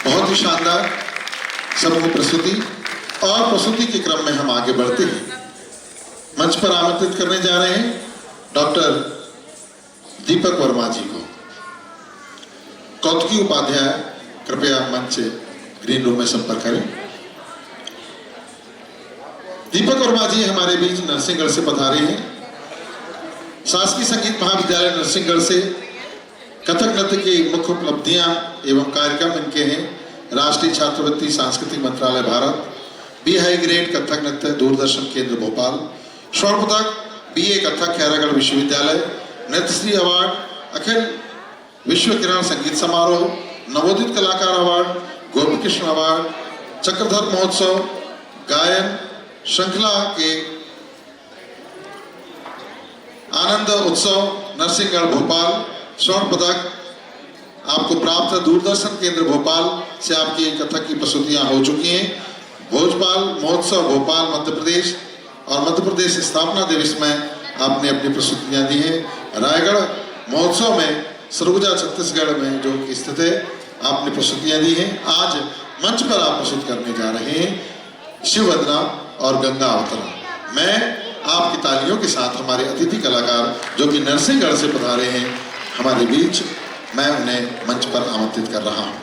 बहुत ही शानदार समूह प्रस्तुति। और प्रस्तुति के क्रम में हम आगे बढ़ते हैं। मंच पर आमंत्रित करने जा रहे हैं डॉक्टर दीपक वर्मा जी को। कौतुकी उपाध्याय कृपया मंच ग्रीन रूम में संपर्क करें। दीपक वर्मा जी हमारे बीच नरसिंहगढ़ से पधारे हैं। शासकीय संगीत महाविद्यालय नरसिंहगढ़ से कथक नृत्य की मुख्य उपलब्धियां एवं कार्यक्रम इनके हैं। राष्ट्रीय छात्रवृत्ति सांस्कृतिक मंत्रालय Bharat, B high grade Kathak नृत्य दूरदर्शन केंद्र भोपाल, स्वर्ण पदक बीए कथक खैरागढ़ विश्वविद्यालय, नृत्यश्री अवार्ड, अखिल विश्व किरण संगीत समारोह, नवोदित कलाकार अवार्ड, गोपी कृष्ण अवार्ड, चक्रधर महोत्सव, गायन श्रृंखला के आनंद उत्सव नरसिंहगढ़ भोपाल, स्वर्ण पदक आपको प्राप्त है। दूरदर्शन केंद्र भोपाल से आपकी कथक की प्रस्तुतियां हो चुकी हैं। भोजपाल महोत्सव भोपाल मध्य प्रदेश और मध्य प्रदेश स्थापना दिवस में आपने अपनी प्रस्तुतियां दी हैं। रायगढ़ महोत्सव में सरगुजा छत्तीसगढ़ में जो स्थित है आपने प्रस्तुतियां दी हैं। आज मंच पर आप प्रस्तुत करने जा रहे हैं शिववदना और गंगा अवतरण। मैं आपकी तालियों के साथ हमारे अतिथि कलाकार जो कि नरसिंहगढ़ से पधारे हैं हमारे बीच, मैं उन्हें मंच पर आमंत्रित कर रहा हूं।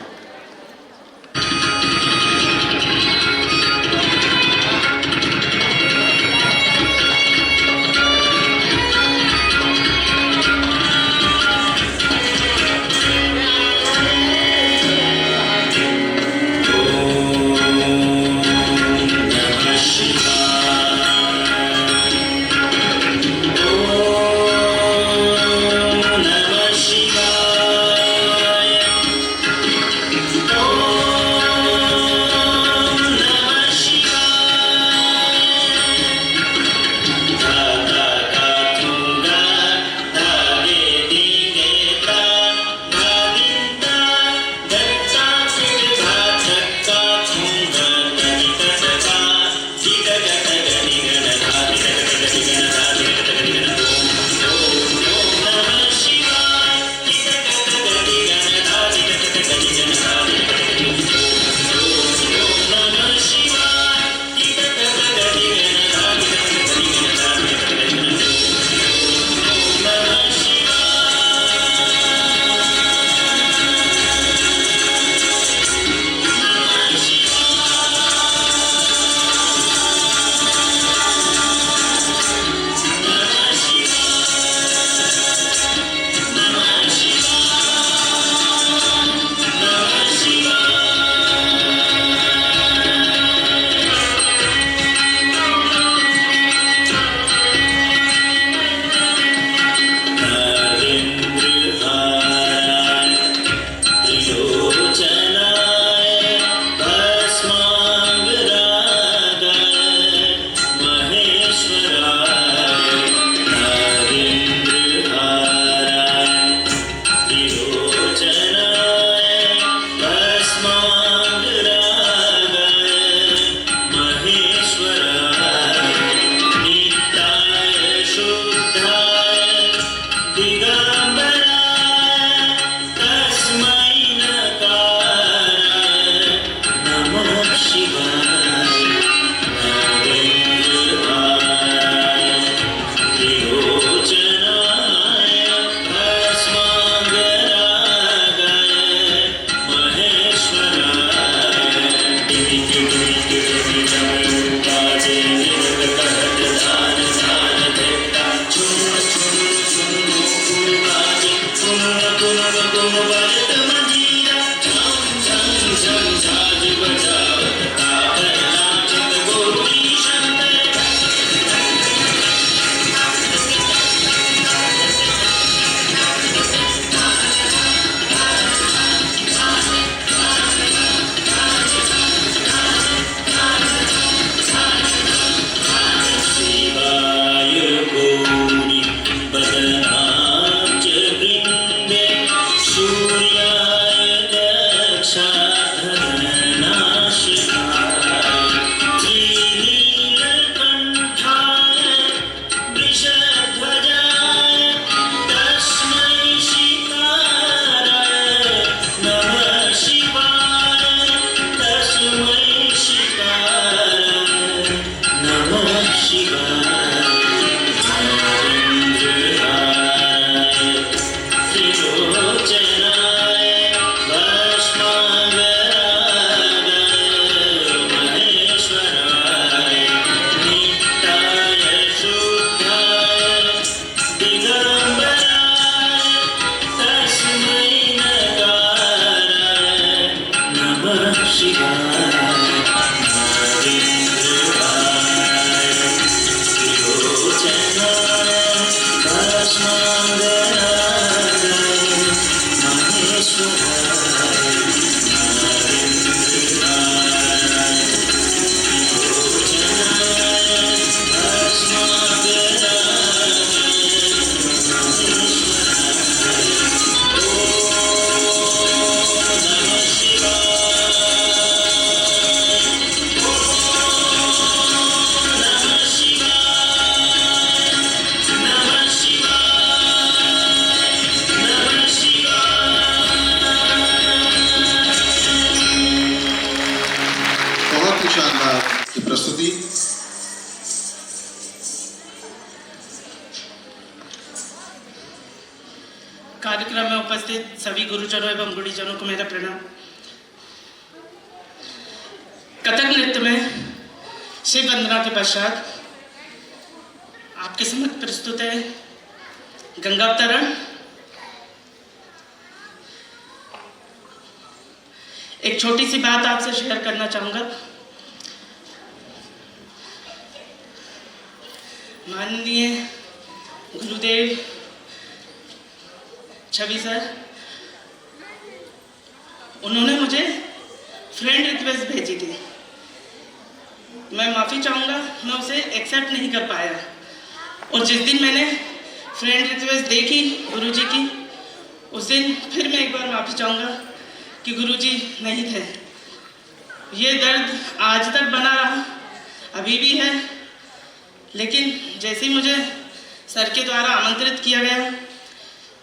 बहुत ही शानदार की प्रस्तुति। कार्यक्रम में उपस्थित सभी गुरुजनों एवं गुणीजनों को मेरा प्रणाम। कथक नृत्य में शिव वंदना के पश्चात आपके समक्ष प्रस्तुत है गंगावतरण। एक छोटी सी बात आपसे शेयर करना चाहूँगा। माननीय गुरुदेव छवि सर, उन्होंने मुझे फ्रेंड रिक्वेस्ट भेजी थी। मैं माफ़ी चाहूँगा, मैं उसे एक्सेप्ट नहीं कर पाया। और जिस दिन मैंने फ्रेंड रिक्वेस्ट देखी गुरुजी की, उस दिन फिर मैं एक बार माफ़ी चाहूँगा कि गुरुजी नहीं थे। ये दर्द आज तक बना रहा, अभी भी है। लेकिन जैसे ही मुझे सर के द्वारा आमंत्रित किया गया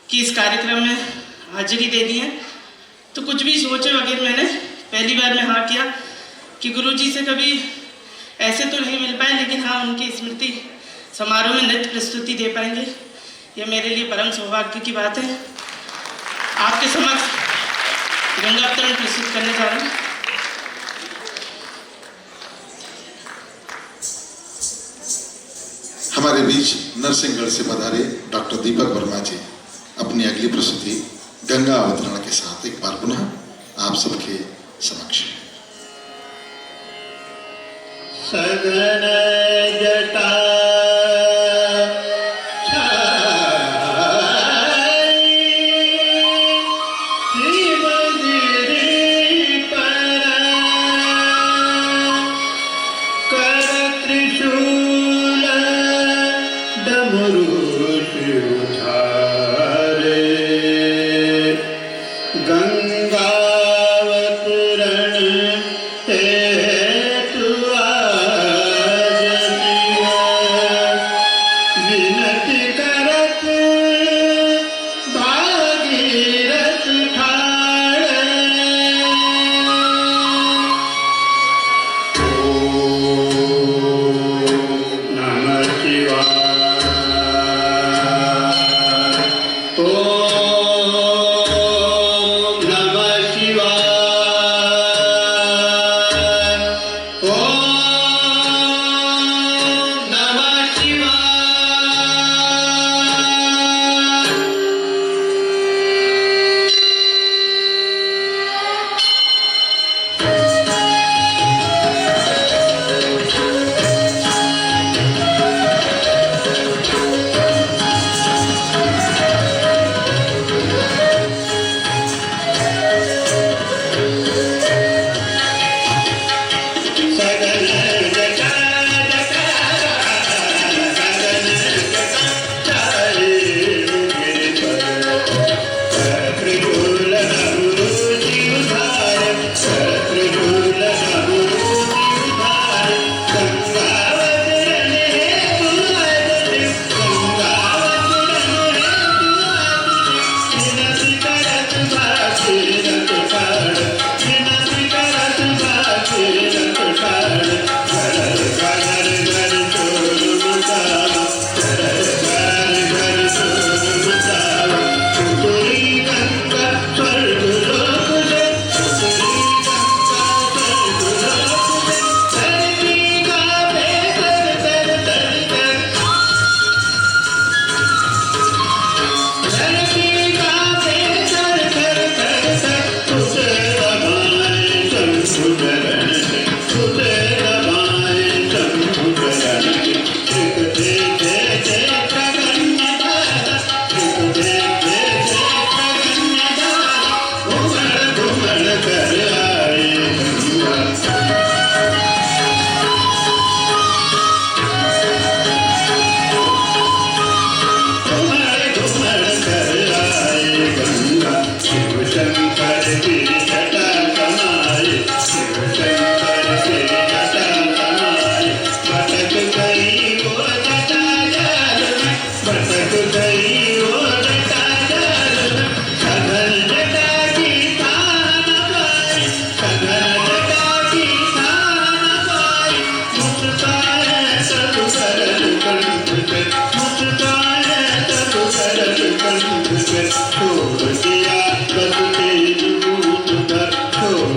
कि इस कार्यक्रम में हाजिरी देनी है, तो कुछ भी सोचे बगैर मैंने पहली बार में हाँ किया कि गुरुजी से कभी ऐसे तो नहीं मिल पाए, लेकिन हाँ उनकी स्मृति समारोह में नृत्य प्रस्तुति दे पाएंगे। यह मेरे लिए परम सौभाग्य की बात है। आपके समक्ष गंगावतरण प्रस्तुत करने जा रहा हूँ। हमारे बीच नरसिंहगढ़ से पधारे डॉक्टर दीपक वर्मा जी अपनी अगली प्रस्तुति गंगा अवतरण के साथ एक बार पुनः आप सबके समक्ष। सगन जटा गंगावतरण हेतु आज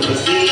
बसी